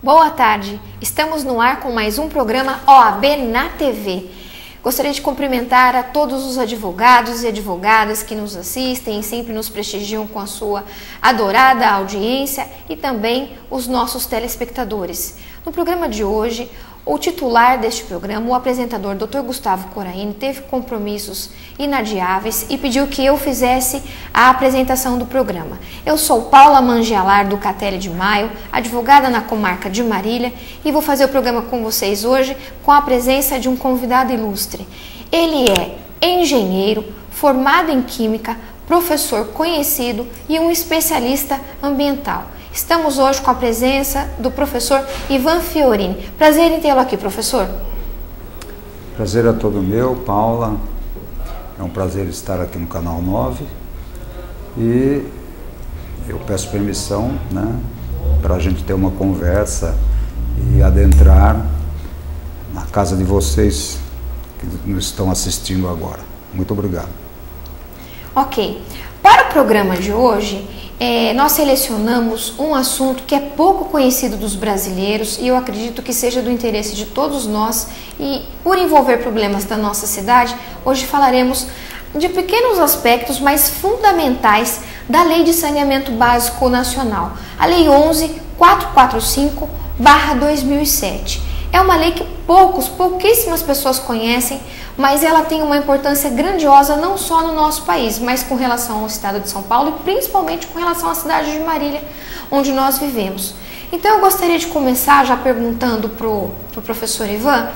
Boa tarde, estamos no ar com mais um programa OAB na TV. Gostaria de cumprimentar a todos os advogados e advogadas que nos assistem e sempre nos prestigiam com a sua adorada audiência e também os nossos telespectadores. No programa de hoje, o titular deste programa, o apresentador Dr. Gustavo Coraini, teve compromissos inadiáveis e pediu que eu fizesse a apresentação do programa. Eu sou Paula Mangialar, do Catelli de Maio, advogada na comarca de Marília, e vou fazer o programa com vocês hoje com a presença de um convidado ilustre. Ele é engenheiro, formado em Química, professor conhecido e um especialista ambiental. Estamos hoje com a presença do professor Ivan Fiorini. Prazer em tê-lo aqui, professor. Prazer é todo meu, Paula. É um prazer estar aqui no Canal 9. E eu peço permissão, para a gente ter uma conversa e adentrar na casa de vocês que nos estão assistindo agora. Muito obrigado. Ok. Para o programa de hoje, nós selecionamos um assunto que é pouco conhecido dos brasileiros e eu acredito que seja do interesse de todos nós e, por envolver problemas da nossa cidade, hoje falaremos de pequenos aspectos, mas fundamentais da Lei de Saneamento Básico Nacional, a Lei 11.445/2007. É uma lei que pouquíssimas pessoas conhecem, mas ela tem uma importância grandiosa não só no nosso país, mas com relação ao estado de São Paulo e principalmente com relação à cidade de Marília, onde nós vivemos. Então eu gostaria de começar já perguntando para o professor Ivan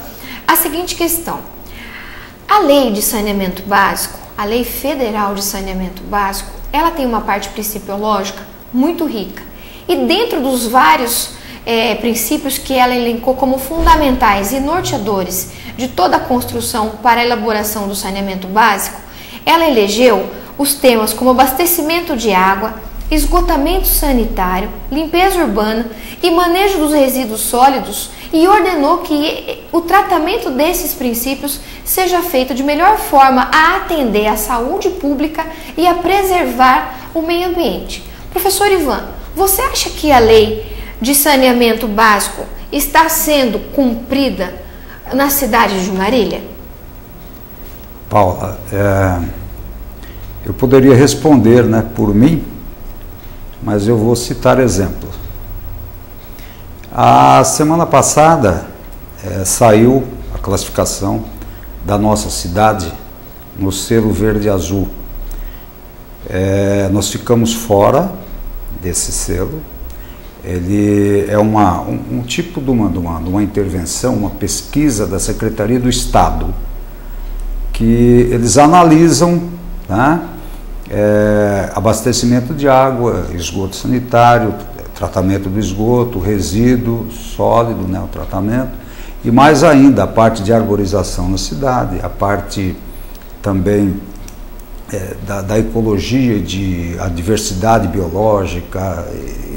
a seguinte questão. A Lei de Saneamento Básico, a Lei Federal de Saneamento Básico, ela tem uma parte principiológica muito rica. E dentro dos vários princípios que ela elencou como fundamentais e norteadores de toda a construção para a elaboração do saneamento básico, ela elegeu os temas como abastecimento de água, esgotamento sanitário, limpeza urbana e manejo dos resíduos sólidos e ordenou que o tratamento desses princípios seja feito de melhor forma a atender à saúde pública e a preservar o meio ambiente. Professor Ivan, você acha que a lei de saneamento básico está sendo cumprida na cidade de Marília? Paula, eu poderia responder por mim, mas eu vou citar exemplos. A semana passada saiu a classificação da nossa cidade no selo verde e azul. Nós ficamos fora desse selo. Ele é um tipo de uma intervenção, uma pesquisa da Secretaria do Estado, que eles analisam abastecimento de água, esgoto sanitário, tratamento do esgoto, resíduo sólido, o tratamento, e mais ainda a parte de arborização na cidade, a parte também da ecologia, a diversidade biológica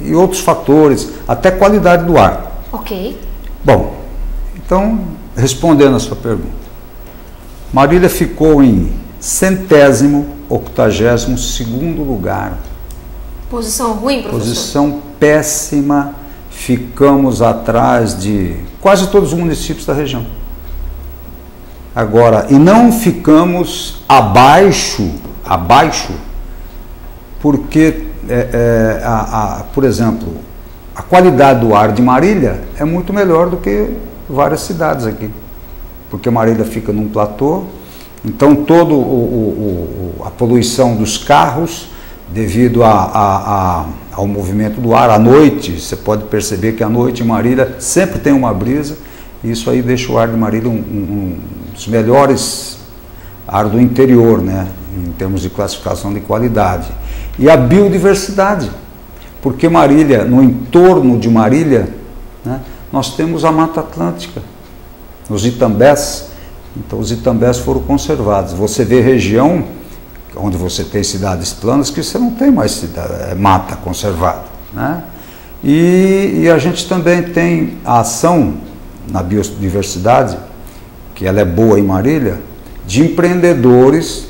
e outros fatores, até qualidade do ar. Ok. Bom, então, respondendo a sua pergunta, Marília ficou em 182º lugar. Posição ruim, professor? Posição péssima, ficamos atrás de quase todos os municípios da região. Agora, e não ficamos abaixo, porque, por exemplo, a qualidade do ar de Marília é muito melhor do que várias cidades aqui, porque Marília fica num platô, então toda a poluição dos carros, devido ao movimento do ar, à noite, você pode perceber que à noite em Marília sempre tem uma brisa, e isso aí deixa o ar de Marília um dos melhores ar do interior, em termos de classificação de qualidade. E a biodiversidade, porque Marília, no entorno de Marília, nós temos a Mata Atlântica, os Itambés. Então os Itambés foram conservados. Você vê região onde você tem cidades planas que você não tem mais mata conservada, E a gente também tem a ação na biodiversidade, que ela é boa em Marília, de empreendedores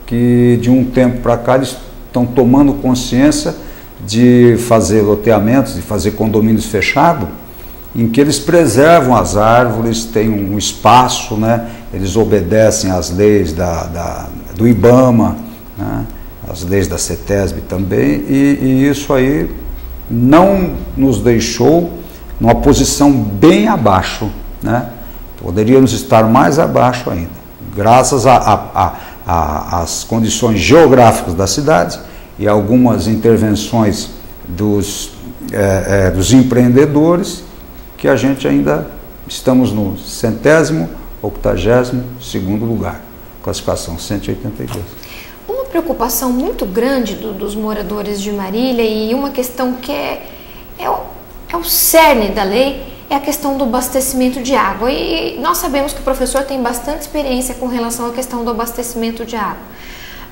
que de um tempo para cá eles estão tomando consciência de fazer loteamentos, de fazer condomínios fechados, em que eles preservam as árvores, têm um espaço, né? Eles obedecem às leis do IBAMA, né? As leis da CETESB também, e isso aí não nos deixou numa posição bem abaixo, né? Poderíamos estar mais abaixo ainda, graças às condições geográficas da cidade e algumas intervenções dos empreendedores, que a gente ainda estamos no 182º lugar, classificação 182. Uma preocupação muito grande dos moradores de Marília, e uma questão que é o cerne da lei, é a questão do abastecimento de água. E nós sabemos que o professor tem bastante experiência com relação à questão do abastecimento de água.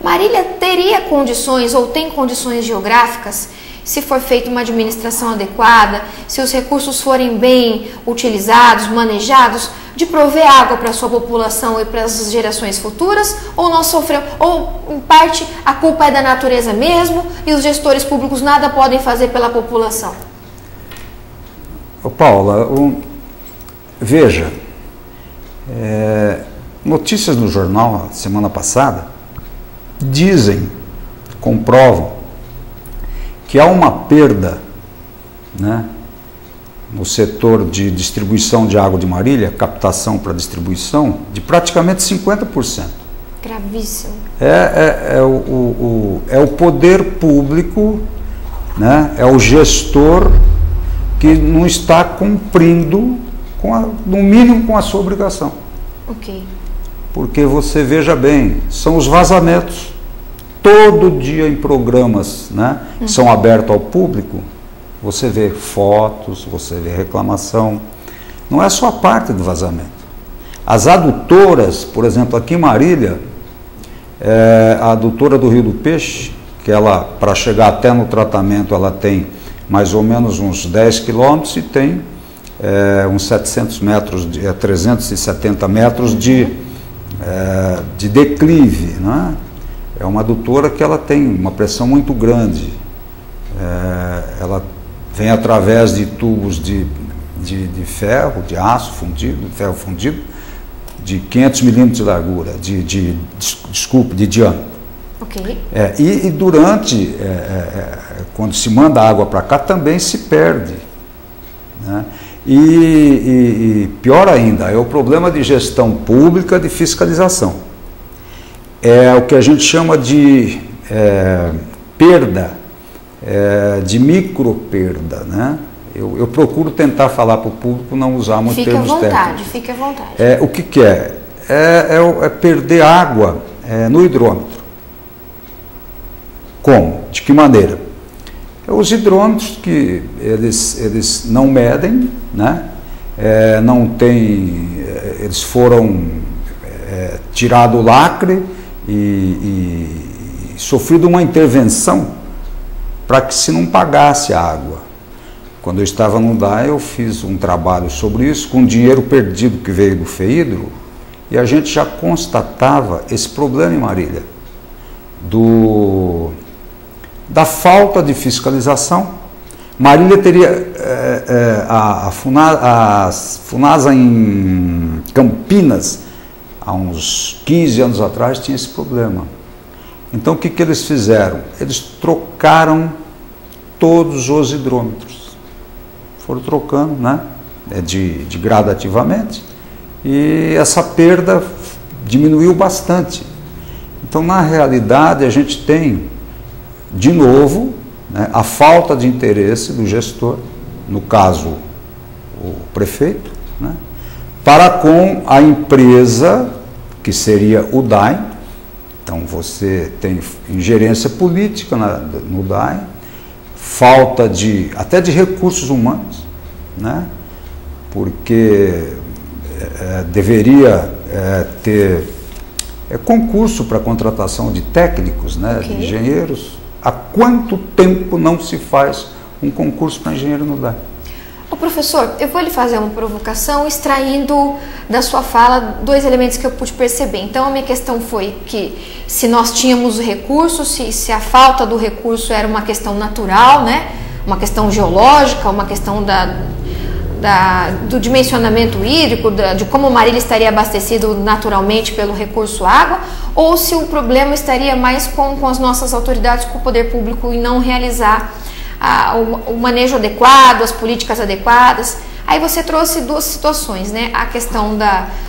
Marília teria condições, ou tem condições geográficas, se for feita uma administração adequada, se os recursos forem bem utilizados, manejados, de prover água para a sua população e para as gerações futuras? Ou nós sofremos, ou em parte a culpa é da natureza mesmo e os gestores públicos nada podem fazer pela população? Ô Paula, veja, notícias no jornal semana passada comprovam que há uma perda, né, no setor de distribuição de água de Marília, captação para distribuição, de praticamente 50%. Gravíssimo. É o poder público, né, é o gestor que não está cumprindo, no mínimo, com a sua obrigação. Ok. Porque você veja bem, são os vazamentos. Todo dia em programas, né, que são abertos ao público, você vê fotos, você vê reclamação. Não é só a parte do vazamento. As adutoras, por exemplo, aqui em Marília, a adutora do Rio do Peixe, que ela, para chegar até no tratamento, ela tem mais ou menos uns 10 quilômetros e tem uns 700 metros, 370 metros de declive, né? É uma adutora que ela tem uma pressão muito grande. Ela vem através de tubos de ferro, de aço fundido, ferro fundido, de 500 milímetros de largura, de diâmetro. Ok. E durante, quando se manda água para cá, também se perde, né? E pior ainda, é o problema de gestão pública, de fiscalização. É o que a gente chama de perda, de microperda, né? Eu procuro tentar falar para o público não usar muito termos técnicos. Fique à vontade. O que é? É perder água no hidrômetro. Como? De que maneira? Os hidrômetros que eles não medem, né? Não tem, eles foram tirado o lacre e sofrido uma intervenção para que se não pagasse a água. Quando eu estava no DAE, eu fiz um trabalho sobre isso, com dinheiro perdido que veio do FEIDRO, e a gente já constatava esse problema em Marília, da falta de fiscalização. Marília teria, a Funasa em Campinas, há uns 15 anos atrás, tinha esse problema. Então, o que eles fizeram? Eles trocaram todos os hidrômetros. Foram trocando, né? Gradativamente. E essa perda diminuiu bastante. Então, na realidade, a gente tem, de novo, né, a falta de interesse do gestor, no caso, o prefeito, né, para com a empresa, que seria o DAE. Então, você tem ingerência política no DAE, falta até de recursos humanos, né? Porque deveria ter concurso para contratação de técnicos, né? Okay. De engenheiros. Há quanto tempo não se faz um concurso para engenheiro no DAE? Ô professor, eu vou lhe fazer uma provocação extraindo da sua fala 2 elementos que eu pude perceber. Então, a minha questão foi que se nós tínhamos recursos, se a falta do recurso era uma questão natural, né? Uma questão geológica, uma questão do dimensionamento hídrico, de como Marília estaria abastecido naturalmente pelo recurso água, ou se o problema estaria mais com as nossas autoridades, com o poder público, em não realizar o manejo adequado, as políticas adequadas. Aí você trouxe duas situações, né? A questão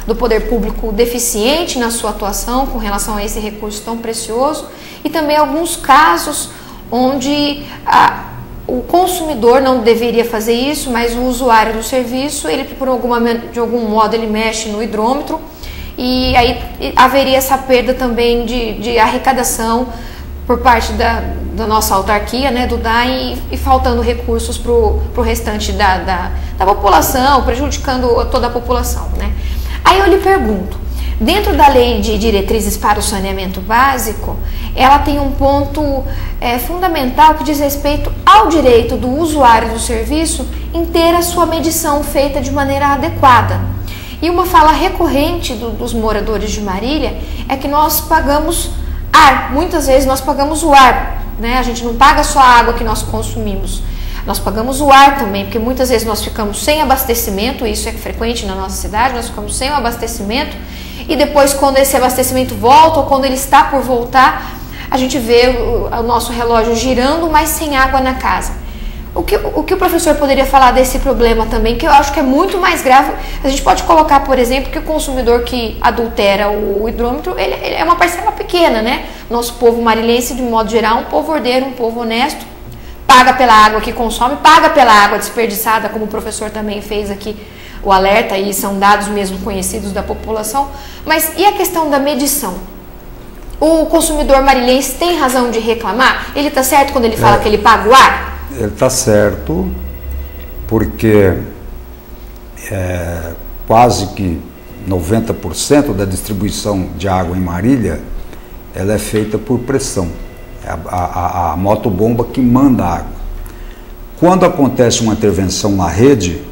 do poder público deficiente na sua atuação com relação a esse recurso tão precioso, e também alguns casos onde o consumidor não deveria fazer isso, mas o usuário do serviço, ele de algum modo ele mexe no hidrômetro, e aí haveria essa perda também de arrecadação por parte da nossa autarquia, né, do DAE, e faltando recursos para o restante da população, prejudicando toda a população, né? Aí eu lhe pergunto, dentro da lei de diretrizes para o saneamento básico, ela tem um ponto fundamental que diz respeito ao direito do usuário do serviço em ter a sua medição feita de maneira adequada. E uma fala recorrente dos moradores de Marília é que nós pagamos ar, muitas vezes nós pagamos o ar, né? A gente não paga só a água que nós consumimos, nós pagamos o ar também, porque muitas vezes nós ficamos sem abastecimento, e isso é frequente na nossa cidade, nós ficamos sem o abastecimento, e depois quando esse abastecimento volta, ou quando ele está por voltar, a gente vê o nosso relógio girando, mas sem água na casa. O que o professor poderia falar desse problema também, que eu acho que é muito mais grave? A gente pode colocar, por exemplo, que o consumidor que adultera o hidrômetro, ele é uma parcela pequena, né? Nosso povo marilhense, de modo geral, um povo ordeiro, um povo honesto, paga pela água que consome, paga pela água desperdiçada, como o professor também fez aqui o alerta, e são dados mesmo conhecidos da população. Mas e a questão da medição? O consumidor marilhense tem razão de reclamar? Ele está certo quando ele fala que ele paga o ar? Ele está certo, porque quase que 90% da distribuição de água em Marília, ela é feita por pressão. É a motobomba que manda a água. Quando acontece uma intervenção na rede,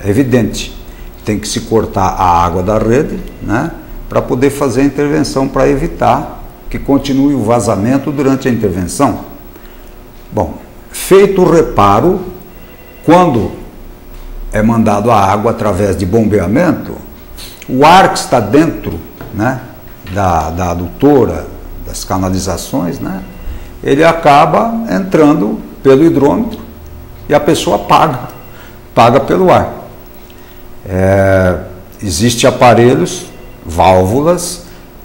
é evidente, tem que se cortar a água da rede, né, para poder fazer a intervenção, para evitar que continue o vazamento durante a intervenção. Bom, feito o reparo, quando é mandado a água através de bombeamento, o ar que está dentro, né, da adutora, das canalizações, né, ele acaba entrando pelo hidrômetro e a pessoa paga pelo ar. Existem aparelhos, válvulas,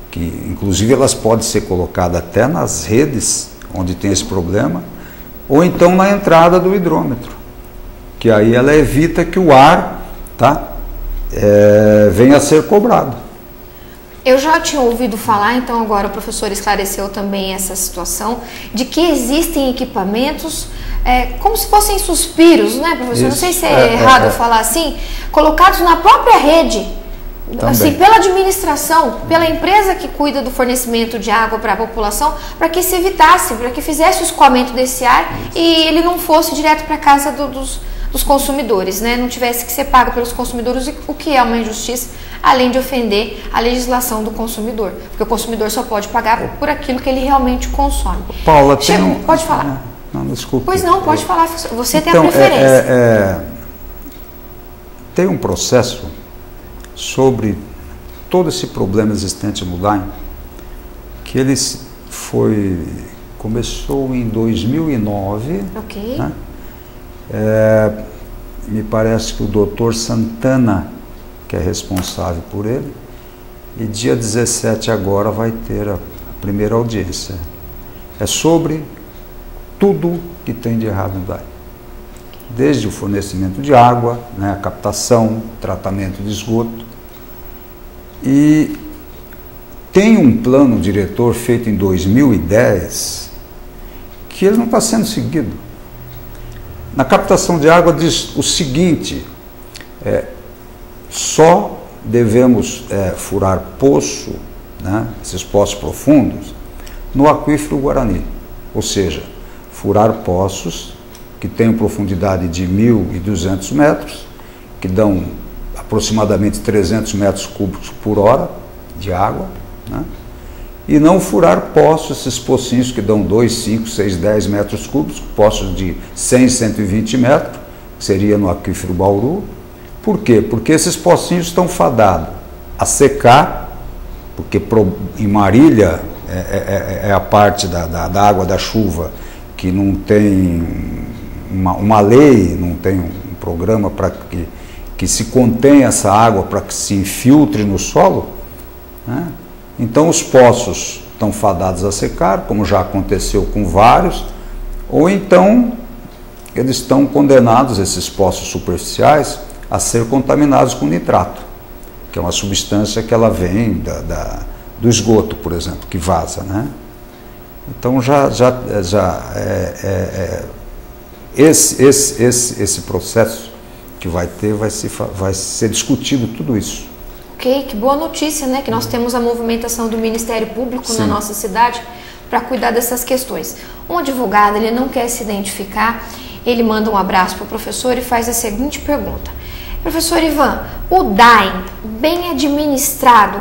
que inclusive elas podem ser colocadas até nas redes onde tem esse problema, ou então na entrada do hidrômetro, que aí ela evita que o ar venha a ser cobrado. Eu já tinha ouvido falar, então agora o professor esclareceu também essa situação, de que existem equipamentos como se fossem suspiros, né, professor? Isso, não sei se é errado falar assim, colocados na própria rede, assim, pela administração, pela empresa que cuida do fornecimento de água para a população, para que se evitasse, para que fizesse o escoamento desse ar e ele não fosse direto para a casa dos consumidores, né? Não tivesse que ser pago pelos consumidores, o que é uma injustiça, além de ofender a legislação do consumidor, porque o consumidor só pode pagar por aquilo que ele realmente consome. Paula, pode falar. Não, desculpe. Pois não, pode falar, você tem a preferência. Tem um processo sobre todo esse problema existente no DAE, que ele começou em 2009, ok. Né? Me parece que o doutor Santana, que é responsável por ele, e dia 17 agora vai ter a primeira audiência. É sobre tudo que tem de errado no DAE. Desde o fornecimento de água, né, a captação, tratamento de esgoto. E tem um plano diretor feito em 2010 que ele não está sendo seguido. Na captação de água diz o seguinte: só devemos furar poço, né, esses poços profundos, no aquífero Guarani, ou seja, furar poços que tenham profundidade de 1.200 metros, que dão aproximadamente 300 metros cúbicos por hora de água, né? E não furar poços, esses pocinhos que dão 2, 5, 6, 10 metros cúbicos, poços de 100, 120 metros, que seria no aquífero Bauru, Por quê? Porque esses pocinhos estão fadados a secar, porque em Marília é a parte da água da chuva que não tem uma lei, não tem um programa para que se contenha essa água para que se infiltre no solo, né? Então os poços estão fadados a secar, como já aconteceu com vários, ou então eles estão condenados, esses poços superficiais, a ser contaminados com nitrato, que é uma substância que ela vem do esgoto, por exemplo, que vaza, né? Então esse processo que vai ter, vai ser discutido tudo isso. Ok, que boa notícia, né? Que nós temos a movimentação do Ministério Público na nossa cidade para cuidar dessas questões. Um advogado, ele não quer se identificar, ele manda um abraço para o professor e faz a seguinte pergunta: professor Ivan, o DAIM, bem administrado,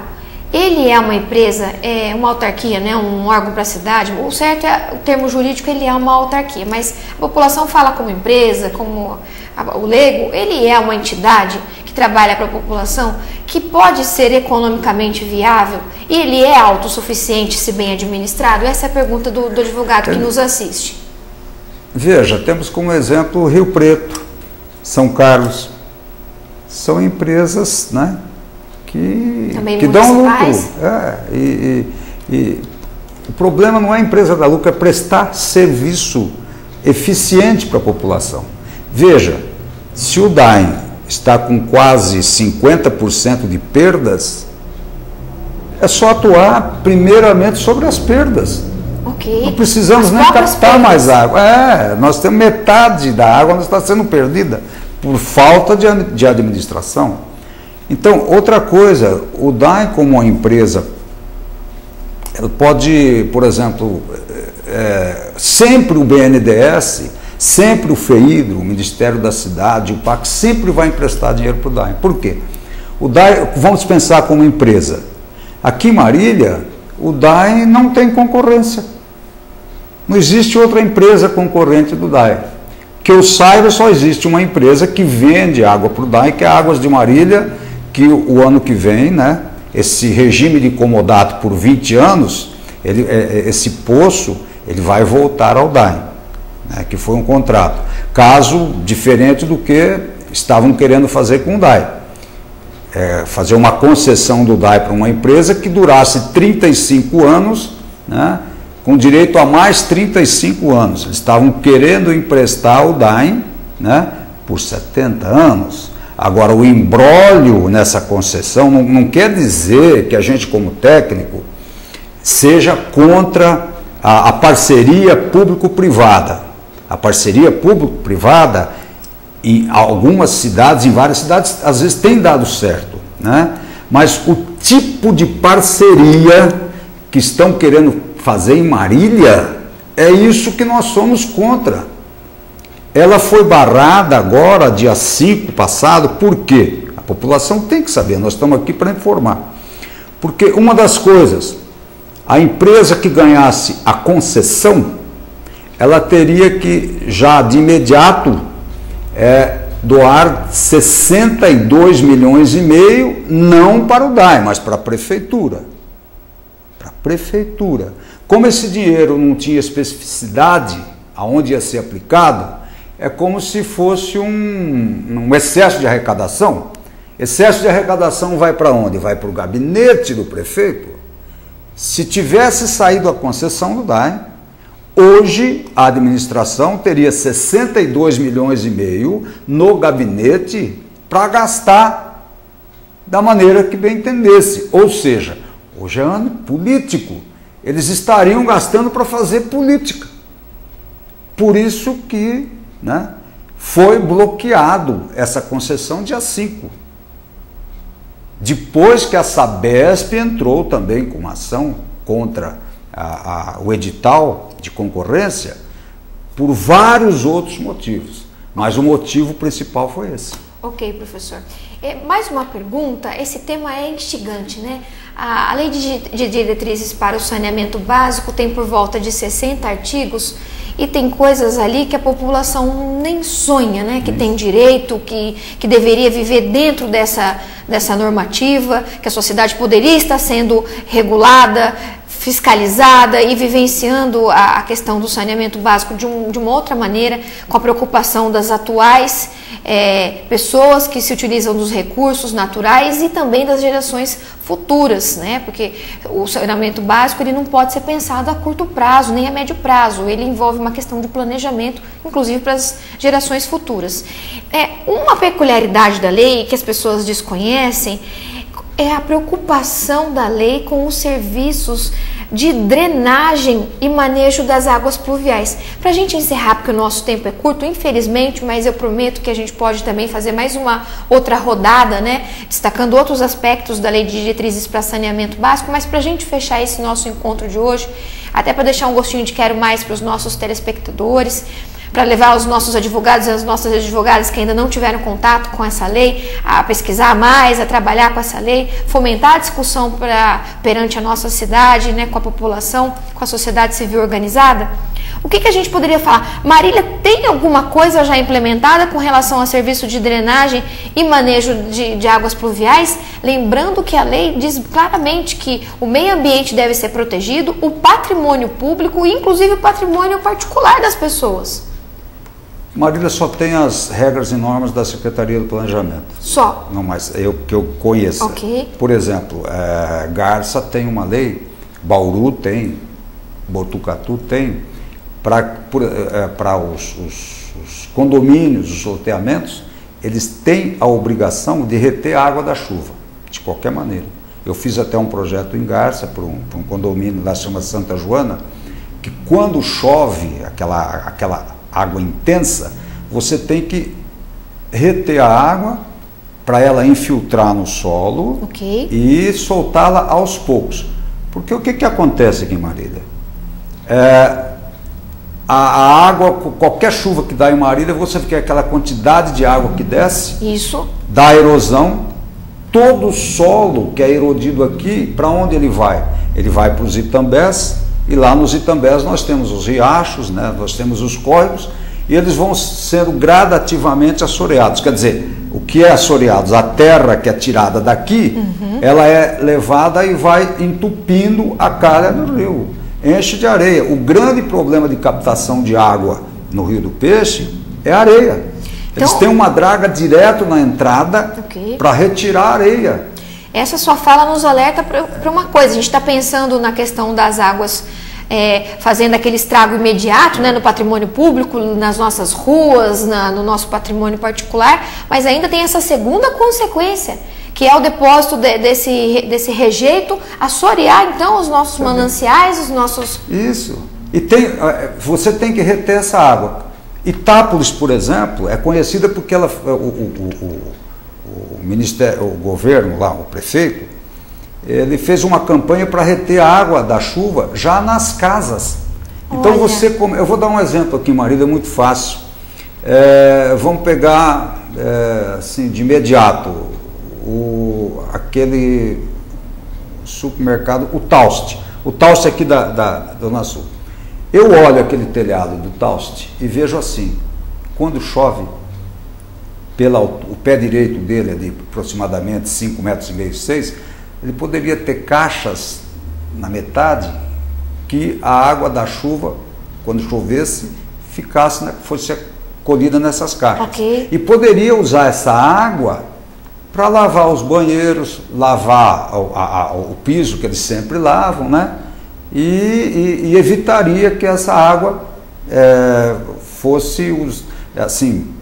ele é uma empresa, é uma autarquia, né? Um órgão para a cidade? O certo é, o termo jurídico, ele é uma autarquia, mas a população fala como empresa, como o leigo, ele é uma entidade que trabalha para a população, que pode ser economicamente viável, e ele é autossuficiente se bem administrado? Essa é a pergunta do advogado que nos assiste. Veja, temos como exemplo Rio Preto, São Carlos, são empresas, né, que dão lucro. E o problema não é a empresa dar lucro, é prestar serviço eficiente para a população. Veja, se o DAIM está com quase 50% de perdas, é só atuar primeiramente sobre as perdas. Okay. Não precisamos nem captar mais água. Nós temos metade da água que está sendo perdida por falta de administração. Então, outra coisa, o DAIM como uma empresa, ela pode, por exemplo, sempre o BNDES, sempre o FEIDRO, o Ministério da Cidade, o PAC, sempre vai emprestar dinheiro para o DAIM. Por quê? O DAIM, vamos pensar como empresa. Aqui em Marília, o DAIM não tem concorrência. Não existe outra empresa concorrente do DAIM. Que eu saiba, só existe uma empresa que vende água para o DAIM, que é a Águas de Marília, que o ano que vem, né, esse regime de comodato por 20 anos, esse poço, ele vai voltar ao DAIM, né, que foi um contrato. Caso diferente do que estavam querendo fazer com o DAIM. Fazer uma concessão do DAIM para uma empresa que durasse 35 anos, né, com direito a mais 35 anos. Eles estavam querendo emprestar o DAIM, né, por 70 anos. Agora, o imbróglio nessa concessão não quer dizer que a gente, como técnico, seja contra a parceria público-privada. A parceria público-privada, em algumas cidades, em várias cidades, às vezes tem dado certo, né? Mas o tipo de parceria que estão querendo fazer em Marília, é isso que nós somos contra. Ela foi barrada agora, dia 5 passado, por quê? A população tem que saber, nós estamos aqui para informar. Porque uma das coisas, a empresa que ganhasse a concessão, ela teria que, já de imediato, doar 62 milhões e meio, não para o DAIM, mas para a prefeitura. Para a prefeitura. Como esse dinheiro não tinha especificidade aonde ia ser aplicado, é como se fosse um excesso de arrecadação. Excesso de arrecadação vai para onde? Vai para o gabinete do prefeito. Se tivesse saído a concessão do DAIM, hoje a administração teria 62 milhões e meio no gabinete para gastar da maneira que bem entendesse. Ou seja, hoje é ano político. Eles estariam gastando para fazer política. Por isso que, né, foi bloqueado essa concessão dia 5. Depois que a Sabesp entrou também com uma ação contra o edital de concorrência, por vários outros motivos. Mas o motivo principal foi esse. Ok, professor. Mais uma pergunta, esse tema é instigante, né? A Lei de Diretrizes para o Saneamento Básico tem por volta de 60 artigos e tem coisas ali que a população nem sonha, né? Que tem direito, que deveria viver dentro dessa normativa, que a sociedade poderia estar sendo regulada, fiscalizada e vivenciando a questão do saneamento básico de uma outra maneira, com a preocupação das atuais pessoas que se utilizam dos recursos naturais e também das gerações futuras, né? Porque o saneamento básico ele não pode ser pensado a curto prazo, nem a médio prazo, ele envolve uma questão de planejamento, inclusive para as gerações futuras. Uma peculiaridade da lei que as pessoas desconhecem é a preocupação da lei com os serviços de drenagem e manejo das águas pluviais. Para a gente encerrar, porque o nosso tempo é curto, infelizmente, mas eu prometo que a gente pode também fazer mais uma outra rodada, né, destacando outros aspectos da Lei de Diretrizes para Saneamento Básico, mas para a gente fechar esse nosso encontro de hoje, até para deixar um gostinho de quero mais para os nossos telespectadores, para levar os nossos advogados e as nossas advogadas que ainda não tiveram contato com essa lei, a pesquisar mais, a trabalhar com essa lei, fomentar a discussão perante a nossa cidade, né, com a população, com a sociedade civil organizada. O que a gente poderia falar? Marília tem alguma coisa já implementada com relação a serviço de drenagem e manejo de águas pluviais? Lembrando que a lei diz claramente que o meio ambiente deve ser protegido, o patrimônio público e inclusive o patrimônio particular das pessoas. Marília só tem as regras e normas da Secretaria do Planejamento. Só? Não, mas que eu conheço. Ok. Por exemplo, Garça tem uma lei, Bauru tem, Botucatu tem, para os condomínios, os loteamentos, eles têm a obrigação de reter a água da chuva, de qualquer maneira. Eu fiz até um projeto em Garça, para um condomínio lá, chama Santa Joana, que quando chove, aquela água intensa, você tem que reter a água para ela infiltrar no solo, okay, e soltá-la aos poucos. Porque o que acontece aqui em Marília? A água, qualquer chuva que dá em Marília, você vê aquela quantidade de água que desce, isso, dá erosão, todo o solo que é erodido aqui, para onde ele vai? Ele vai para os Itambés, e lá nos Itambés nós temos os riachos, né? Nós temos os córregos, e eles vão sendo gradativamente assoreados. Quer dizer, o que é assoreados? A terra que é tirada daqui, ela é levada e vai entupindo a calha do rio, enche de areia. O grande problema de captação de água no Rio do Peixe é a areia. Eles têm uma draga direto na entrada, okay, para retirar a areia. Essa sua fala nos alerta para uma coisa, a gente está pensando na questão das águas fazendo aquele estrago imediato, né, no patrimônio público, nas nossas ruas, no nosso patrimônio particular, mas ainda tem essa segunda consequência, que é o depósito desse rejeito, assorear então os nossos mananciais, os nossos... Isso, e você tem que reter essa água. Itápolis, por exemplo, é conhecida porque ela, o governo lá, o prefeito, ele fez uma campanha para reter a água da chuva já nas casas. Então eu vou dar um exemplo aqui, Marília, é muito fácil. Vamos pegar assim, de imediato aquele supermercado, o Taust aqui da Zona Sul. Eu olho aquele telhado do Taust e vejo assim, quando chove, o pé direito dele é de aproximadamente 5,5 metros, 6, ele poderia ter caixas na metade que a água da chuva, quando chovesse, fosse acolhida nessas caixas. Okay. E poderia usar essa água para lavar os banheiros, lavar o piso que eles sempre lavam, né? E evitaria que essa água fosse assim,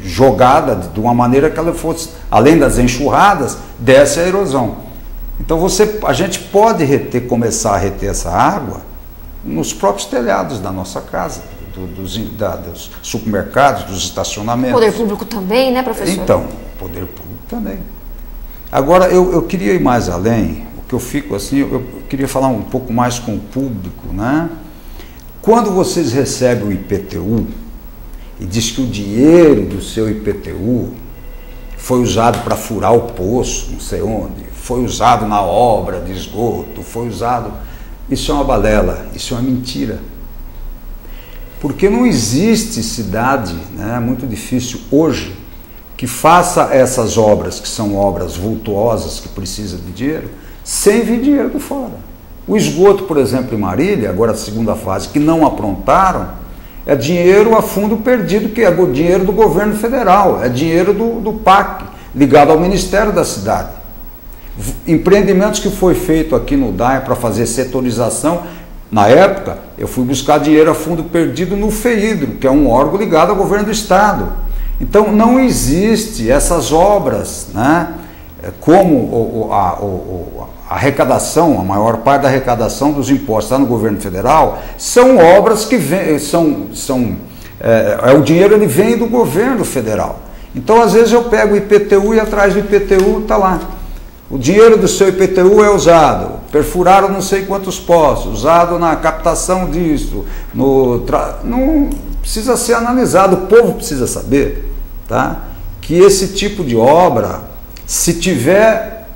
jogada de uma maneira que ela fosse, além das enxurradas, desce a erosão. Então a gente pode começar a reter essa água nos próprios telhados da nossa casa, dos supermercados, dos estacionamentos. O poder público também, né, professor? Então, o poder público também. Agora, eu queria ir mais além, o que eu fico assim, eu queria falar um pouco mais com o público, né? Quando vocês recebem o IPTU, e diz que o dinheiro do seu IPTU foi usado para furar o poço, não sei onde, foi usado na obra de esgoto, foi usado... Isso é uma balela, isso é uma mentira. Porque não existe cidade, né, muito difícil hoje, que faça essas obras, que são obras vultuosas, que precisam de dinheiro, sem vir dinheiro de fora. O esgoto, por exemplo, em Marília, agora a segunda fase, que não aprontaram, é dinheiro a fundo perdido, que é o dinheiro do governo federal, é dinheiro do PAC, ligado ao Ministério da Cidade. Empreendimentos que foi feito aqui no DAE para fazer setorização, na época, eu fui buscar dinheiro a fundo perdido no FEIDRO, que é um órgão ligado ao governo do Estado. Então, não existe essas obras, né, como a arrecadação, a maior parte da arrecadação dos impostos está no governo federal, são obras que vêm, o dinheiro ele vem do governo federal. Então, às vezes eu pego o IPTU e atrás do IPTU está lá. O dinheiro do seu IPTU é usado, perfuraram não sei quantos poços, usado na captação disso, não precisa ser analisado, o povo precisa saber, tá? Que esse tipo de obra, se tiver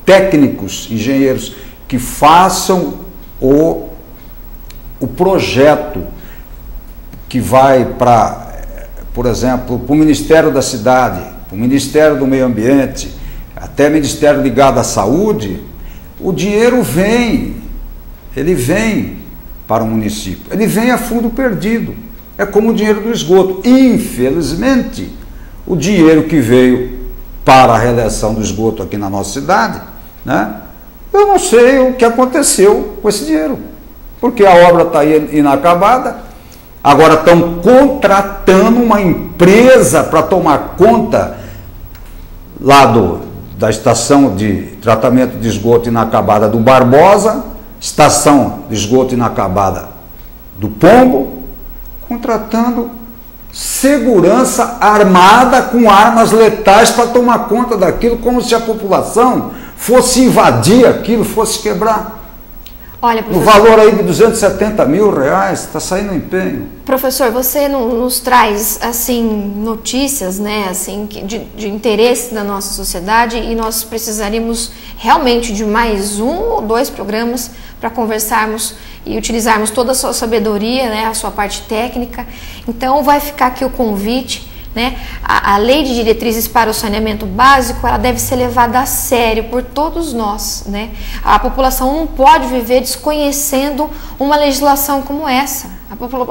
técnicos, engenheiros que façam o projeto que vai para, por exemplo, para o Ministério da Cidade, para o Ministério do Meio Ambiente, até Ministério ligado à Saúde, o dinheiro vem, ele vem para o município, ele vem a fundo perdido, é como o dinheiro do esgoto. Infelizmente, o dinheiro que veio para a reeleição do esgoto aqui na nossa cidade, né, eu não sei o que aconteceu com esse dinheiro, porque a obra está inacabada. Agora estão contratando uma empresa para tomar conta lá da estação de tratamento de esgoto inacabada do Barbosa, estação de esgoto inacabada do Pombo, contratando segurança armada com armas letais para tomar conta daquilo, como se a população fosse invadir aquilo, fosse quebrar. Olha, professor, o valor aí de R$270 mil, está saindo empenho. Professor, você nos traz assim notícias, né, assim, de interesse da nossa sociedade, e nós precisaríamos realmente de mais 1 ou 2 programas para conversarmos e utilizarmos toda a sua sabedoria, né, a sua parte técnica. Então vai ficar aqui o convite. Né? A lei de diretrizes para o saneamento básico, ela deve ser levada a sério por todos nós, né? A população não pode viver desconhecendo uma legislação como essa.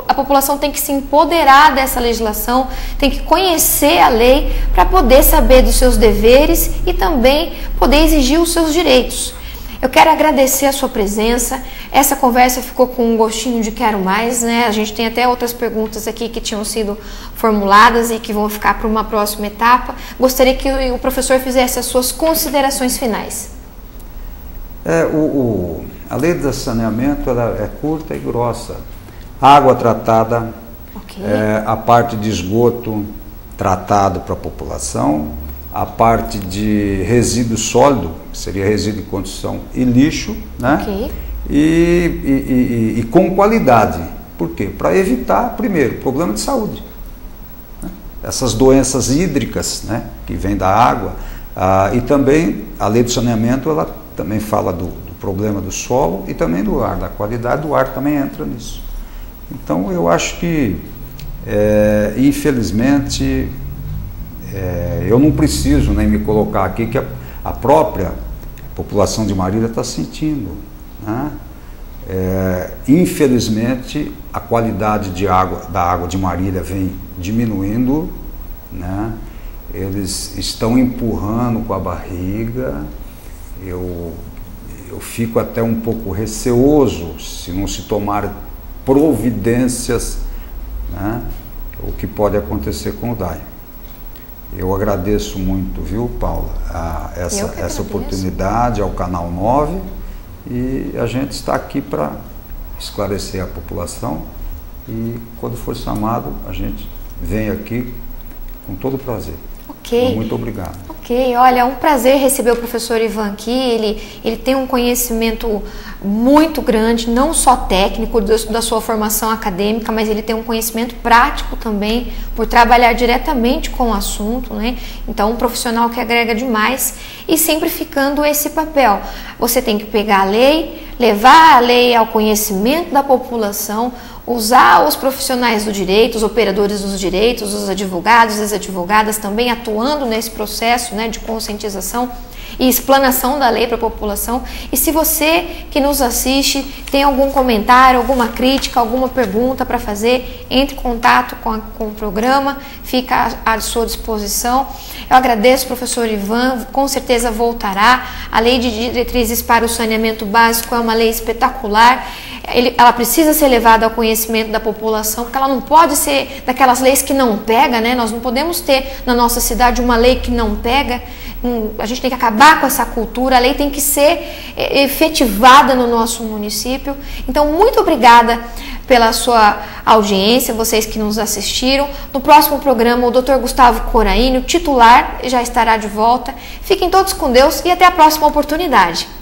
A população tem que se empoderar dessa legislação, tem que conhecer a lei para poder saber dos seus deveres e também poder exigir os seus direitos. Eu quero agradecer a sua presença. Essa conversa ficou com um gostinho de quero mais, né? A gente tem até outras perguntas aqui que tinham sido formuladas e que vão ficar para uma próxima etapa. Gostaria que o professor fizesse as suas considerações finais. A lei do saneamento, ela é curta e grossa. Água tratada, okay. A parte de esgoto tratado para a população, a parte de resíduo sólido, que seria resíduo em construção, e lixo, né? Okay. E com qualidade. Por quê? Para evitar, primeiro, problema de saúde. Né? Essas doenças hídricas, né, que vêm da água. E também a lei do saneamento, ela também fala do problema do solo e também do ar, da qualidade do ar também entra nisso. Então eu acho que, infelizmente, eu não preciso nem me colocar aqui que a própria população de Marília está sentindo, né? Infelizmente a qualidade da água de Marília vem diminuindo, né? Eles estão empurrando com a barriga. Eu fico até um pouco receoso se não se tomar providências, né? O que pode acontecer com o DAE. Eu agradeço muito, viu, Paula, essa oportunidade ao Canal 9, e a gente está aqui para esclarecer a população, e quando for chamado, a gente vem aqui com todo prazer. Ok. Muito obrigado. Ok. Ok, olha, é um prazer receber o professor Ivan aqui, ele tem um conhecimento muito grande, não só técnico da sua formação acadêmica, mas ele tem um conhecimento prático também, por trabalhar diretamente com o assunto, né? Então, um profissional que agrega demais e sempre ficando esse papel. Você tem que pegar a lei, levar a lei ao conhecimento da população, usar os profissionais do direito, os operadores dos direitos, os advogados e as advogadas também atuando nesse processo, né, de conscientização e explanação da lei para a população. E se você que nos assiste tem algum comentário, alguma crítica, alguma pergunta para fazer, entre em contato com o programa, fica à sua disposição. Eu agradeço, professor Ivan, com certeza voltará. A Lei de Diretrizes para o Saneamento Básico é uma lei espetacular. Ela precisa ser levada ao conhecimento da população, porque ela não pode ser daquelas leis que não pega, né? Nós não podemos ter na nossa cidade uma lei que não pega. A gente tem que acabar com essa cultura, a lei tem que ser efetivada no nosso município. Então, muito obrigada pela sua audiência, vocês que nos assistiram. No próximo programa, o Dr. Gustavo Coraini, o titular, já estará de volta. Fiquem todos com Deus e até a próxima oportunidade.